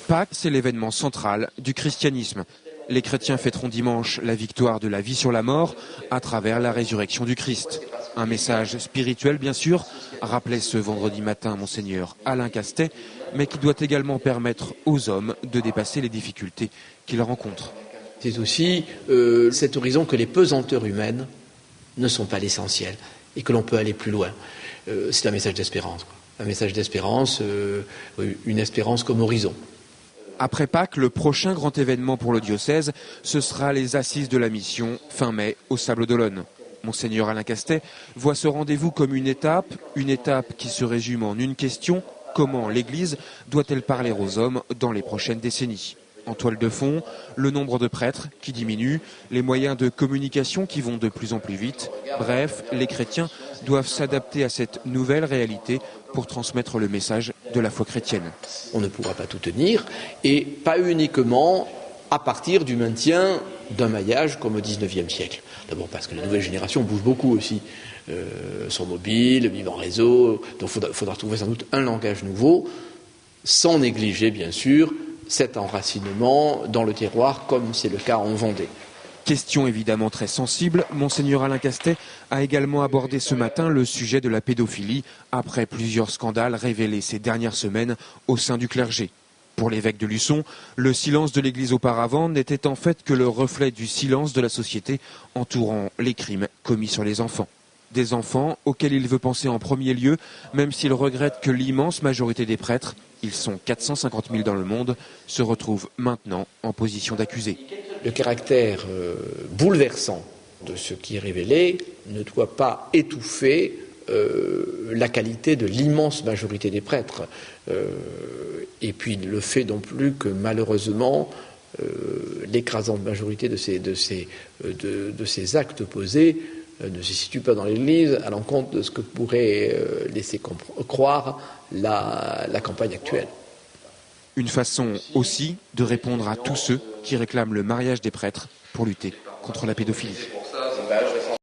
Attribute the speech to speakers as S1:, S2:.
S1: Pâques, c'est l'événement central du christianisme. Les chrétiens fêteront dimanche la victoire de la vie sur la mort à travers la résurrection du Christ. Un message spirituel, bien sûr, rappelait ce vendredi matin Monseigneur Alain Castet, mais qui doit également permettre aux hommes de dépasser les difficultés qu'ils rencontrent.
S2: C'est aussi cet horizon que les pesanteurs humaines ne sont pas l'essentiel et que l'on peut aller plus loin. C'est un message d'espérance. Un message d'espérance, une espérance comme horizon.
S1: Après Pâques, le prochain grand événement pour le diocèse, ce sera les Assises de la Mission, fin mai, au Sables d'Olonne. Monseigneur Alain Castet voit ce rendez-vous comme une étape qui se résume en une question: comment l'Église doit-elle parler aux hommes dans les prochaines décennies? En toile de fond, le nombre de prêtres qui diminue, les moyens de communication qui vont de plus en plus vite. Bref, les chrétiens doivent s'adapter à cette nouvelle réalité pour transmettre le message de la foi chrétienne.
S2: On ne pourra pas tout tenir, et pas uniquement à partir du maintien d'un maillage comme au XIXe siècle. D'abord parce que les nouvelles générations bougent beaucoup aussi, sont mobiles, vivent en réseau, donc il faudra trouver sans doute un langage nouveau, sans négliger bien sûr cet enracinement dans le terroir, comme c'est le cas en Vendée.
S1: Question évidemment très sensible, Monseigneur Alain Castet a également abordé ce matin le sujet de la pédophilie, après plusieurs scandales révélés ces dernières semaines au sein du clergé. Pour l'évêque de Luçon, le silence de l'Église auparavant n'était en fait que le reflet du silence de la société entourant les crimes commis sur les enfants. Des enfants auxquels il veut penser en premier lieu, même s'il regrette que l'immense majorité des prêtres, ils sont 450 000 dans le monde, se retrouvent maintenant en position d'accusés.
S2: Le caractère bouleversant de ce qui est révélé ne doit pas étouffer la qualité de l'immense majorité des prêtres. Et puis le fait non plus que malheureusement l'écrasante majorité de ces actes posés ne se situe pas dans l'Église, à l'encontre de ce que pourrait laisser croire la campagne actuelle.
S1: Une façon aussi de répondre à tous ceux qui réclament le mariage des prêtres pour lutter contre la pédophilie.